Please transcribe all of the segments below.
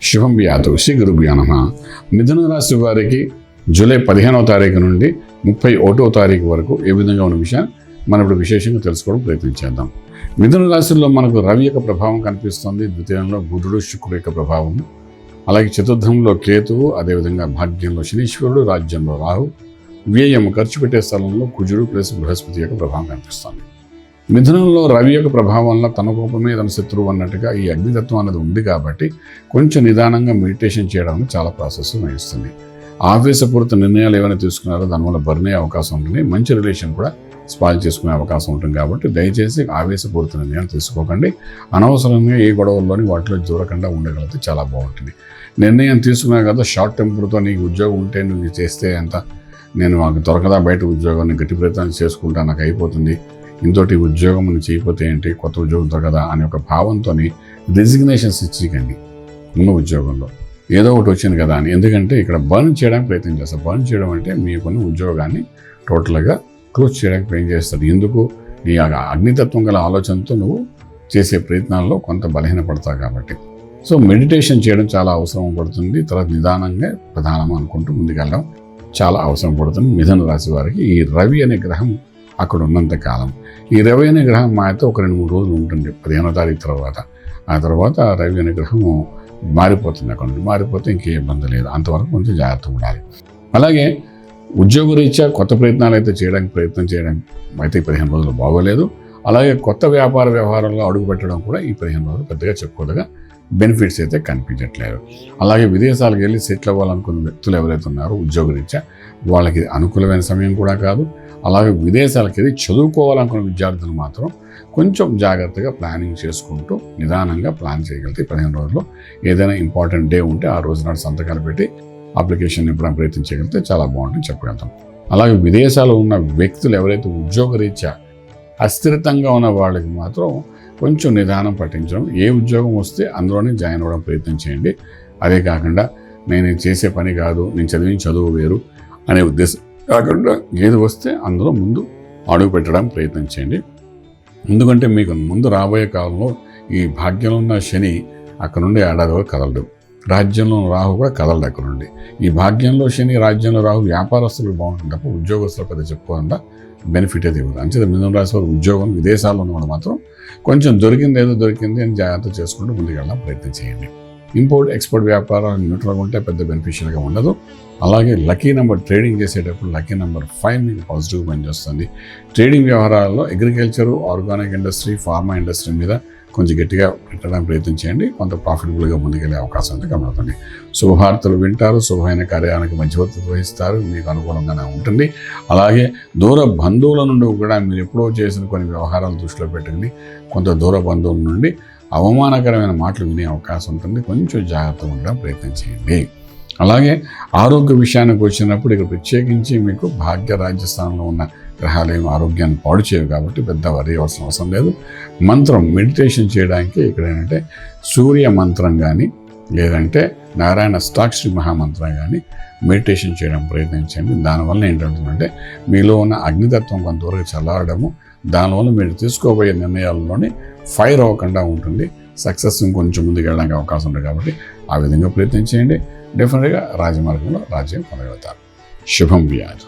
శుభం వ్యాధు శ్రీ గురుభ్యో నమః. మిథున రాశి వారికి జూలై 15వ తారీఖు నుండి 31వ తారీఖు వరకు ఏ విధంగా ఉన్న విషయాన్ని మనం ఇప్పుడు విశేషంగా తెలుసుకోవడం ప్రయత్నించేద్దాం. మిథున రాశిలో మనకు రవి యొక్క ప్రభావం కనిపిస్తుంది. ద్వితీయంలో బుధుడు శుక్రుడు యొక్క ప్రభావం, అలాగే చతుర్థంలో కేతువు, అదేవిధంగా భాగ్యంలో శనీశ్వరుడు, రాజ్యంలో రాహు, వ్యయం ఖర్చు పెట్టే స్థలంలో కుజుడు ప్లస్ బృహస్పతి యొక్క ప్రభావం కనిపిస్తుంది. మిథునంలో రవి యొక్క ప్రభావం వల్ల తన కోపమే తన శత్రువు అన్నట్టుగా ఈ అగ్నితత్వం అనేది ఉంది కాబట్టి కొంచెం నిదానంగా మెడిటేషన్ చేయడం చాలా ప్రాసెస్ వహిస్తుంది. ఆవేశపూరిత నిర్ణయాలు ఏమైనా తీసుకున్నారో దానివల్ల బర్న్ అయ్యే అవకాశం ఉంటుంది. మంచి రిలేషన్ కూడా స్పాయిల్ చేసుకునే అవకాశం ఉంటుంది. కాబట్టి దయచేసి ఆవేశపూరిత నిర్ణయాలు తీసుకోకండి. అనవసరంగా ఏ గొడవల్లోని వాటిలో దూరకుండా ఉండగలిగితే చాలా బాగుంటుంది. నిర్ణయం తీసుకున్నా కదా షార్ట్ టెంపర్తో నీకు ఉద్యోగం ఉంటే నువ్వు చేస్తే ఎంత, నేను మాకు దొరకదా బయట ఉద్యోగాన్ని గట్టి ప్రయత్నం చేసుకుంటా, నాకు అయిపోతుంది, ఇంతోటి ఉద్యోగం నువ్వు చేయకపోతే ఏంటి, కొత్త ఉద్యోగం దొరకదా అనే ఒక భావంతో రిజిగ్నేషన్స్ ఇచ్చికండి. ఉన్న ఉద్యోగంలో ఏదో ఒకటి వచ్చింది కదా అని, ఎందుకంటే ఇక్కడ బర్న్ చేయడానికి ప్రయత్నం చేస్తారు. బర్న్ చేయడం అంటే మీకున్న ఉద్యోగాన్ని టోటల్గా క్లోజ్ చేయడానికి ప్రయత్నం చేస్తారు. ఎందుకు, నీ అగ్నితత్వం గల ఆలోచనతో నువ్వు చేసే ప్రయత్నాల్లో కొంత బలహీనపడతావు కాబట్టి. సో మెడిటేషన్ చేయడం చాలా అవసరం పడుతుంది. తర్వాత నిదానంగా ప్రధానం అనుకుంటూ ముందుకెళ్ళడం చాలా అవసరం పడుతుంది. మిథున రాశి వారికి ఈ రవి అనే గ్రహం అక్కడ ఉన్నంత కాలం, ఈ రవి అనే గ్రహం మాతో ఒక 2-3 రోజులు ఉంటుంది 15వ తారీఖు తర్వాత. ఆ తర్వాత రవి అనే గ్రహము మారిపోతుంది. అక్కడ నుండి మారిపోతే ఇంకే ఇబ్బంది లేదు. అంతవరకు కొంచెం జాగ్రత్తగా ఉండాలి. అలాగే ఉద్యోగరీత్యా కొత్త ప్రయత్నాలు అయితే చేయడానికి ప్రయత్నం చేయడం అయితే 15 రోజులు బాగోలేదు. అలాగే కొత్త వ్యాపార వ్యవహారంలో అడుగు పెట్టడం కూడా ఈ 15 రోజులు పెద్దగా చెప్పుకోదగా బెనిఫిట్స్ అయితే కనిపించట్లేదు. అలాగే విదేశాలకు వెళ్ళి సెటిల్ అవ్వాలనుకున్న వ్యక్తులు ఎవరైతే ఉన్నారో ఉద్యోగరీత్యా వాళ్ళకి అనుకూలమైన సమయం కూడా కాదు. అలాగే విదేశాలకు వెళ్ళి చదువుకోవాలనుకున్న విద్యార్థులు మాత్రం కొంచెం జాగ్రత్తగా ప్లానింగ్ చేసుకుంటూ నిదానంగా ప్లాన్ చేయగలిగితే 15 రోజుల్లో ఏదైనా ఇంపార్టెంట్ డే ఉంటే ఆ రోజు నాడు సంతకాలు పెట్టి అప్లికేషన్ ఇవ్వడానికి ప్రయత్నించగలిగితే చాలా బాగుంటుంది చెప్పగలుగుతాం. అలాగే విదేశాల్లో ఉన్న వ్యక్తులు ఎవరైతే ఉద్యోగరీత్యా అస్థిరతంగా ఉన్న వాళ్ళకి మాత్రం కొంచెం నిదానం పట్టించడం, ఏ ఉద్యోగం వస్తే అందులోనే జాయిన్ అవ్వడం ప్రయత్నం చేయండి. అదే కాకుండా నేను చేసే పని కాదు, నేను చదివిన చదువు వేరు అనే ఉద్దేశం కాకుండా ఏది వస్తే అందులో ముందు అడుగు పెట్టడానికి ప్రయత్నం చేయండి. ఎందుకంటే మీకు ముందు రాబోయే కాలంలో ఈ భాగ్యంలో ఉన్న శని అక్కడ నుండి ఏడాది వరకు కదలడు, రాజ్యంలో రాహు కూడా కదలడు అక్కడ నుండి. ఈ భాగ్యంలో శని, రాజ్యంలో రాహు వ్యాపారస్తులకు బాగుంటుంది తప్ప ఉద్యోగస్తులకు పెద్ద చెప్పుకోకుండా బెనిఫిట్ అయితే ఇవ్వదు. అంచేత మిథున రాశి వారు ఉద్యోగం విదేశాల్లో ఉన్నవాడు మాత్రం కొంచెం దొరికింది ఏదో దొరికింది అని జాగ్రత్త చేసుకుంటూ ముందుకెళ్ళడం ప్రయత్నం చేయండి. ఇంపోర్ట్ ఎక్స్పోర్ట్ వ్యాపారాలు న్యూట్రల్గా ఉంటే పెద్ద బెనిఫిషియల్గా ఉండదు. అలాగే లక్కీ నెంబర్ ట్రేడింగ్ చేసేటప్పుడు లక్కీ నెంబర్ 5 మీకు పాజిటివ్ పనిచేస్తుంది. ట్రేడింగ్ వ్యవహారాల్లో agriculture, organic industry, pharma industry మీద కొంచెం గట్టిగా పెట్టడానికి ప్రయత్నం చేయండి. కొంత ప్రాఫిటబుల్గా ముందుకెళ్ళే అవకాశం అయితే కనబడుతుంది. శుభవార్తలు వింటారు, శుభమైన కార్యానికి మధ్యవర్తి వహిస్తారు, మీకు అనుకూలంగానే ఉంటుంది. అలాగే దూర బంధువుల నుండి కూడా మీరు ఎప్పుడో చేసిన కొన్ని వ్యవహారాలు దృష్టిలో పెట్టుకుని కొంత దూర బంధువుల నుండి అవమానకరమైన మాటలు వినే అవకాశం ఉంటుంది. కొంచెం జాగ్రత్తగా ఉండడం ప్రయత్నం చేయండి. అలాగే ఆరోగ్య విషయానికి వచ్చినప్పుడు ఇక్కడ ప్రత్యేకించి మీకు భాగ్య రాజ్యస్థానంలో ఉన్న గ్రహాలయం ఆరోగ్యాన్ని పాడు చేయవు కాబట్టి పెద్ద వరి అవ్వాల్సిన అవసరం లేదు. మంత్రం మెడిటేషన్ చేయడానికి ఇక్కడ ఏంటంటే సూర్య మంత్రం కానీ లేదంటే నారాయణ అష్టాక్షరి మహామంత్రం కానీ మెడిటేషన్ చేయడం ప్రయత్నించండి. దానివల్ల ఏంటంటే మీలో ఉన్న అగ్నితత్వం కొంతవరకు చల్లారడము, దానివల్ల మీరు తీసుకోబోయే నిర్ణయాల్లోనే ఫైర్ అవ్వకుండా ఉంటుంది. సక్సెస్ ఇంకొంచెం ముందుకు వెళ్ళడానికి అవకాశం ఉంటుంది. కాబట్టి ఆ విధంగా ప్రయత్నం చేయండి. డెఫినెట్గా రాజమార్గంలో రాజ్యం పొందగలుగుతారు. శుభం వ్యాధు.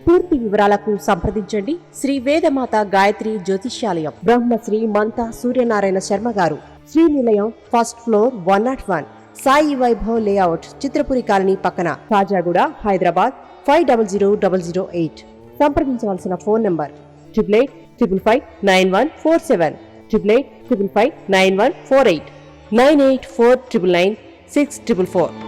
పూర్తి వివరాలకు సంప్రదించండి శ్రీ వేదమాత గాయత్రి జ్యోతిష్యాలయం, Brahmasri మంతా Suryanarayana Sharma garu, Srinilayam, first floor, 101, Sai Vaibhav layout, Chitrapuri colony పక్కన, కాజాగూడ, హైదరాబాద్ 500008. సంప్రదించవలసిన ఫోన్ నంబర్ 8855559147, 8855559148, 9849996644.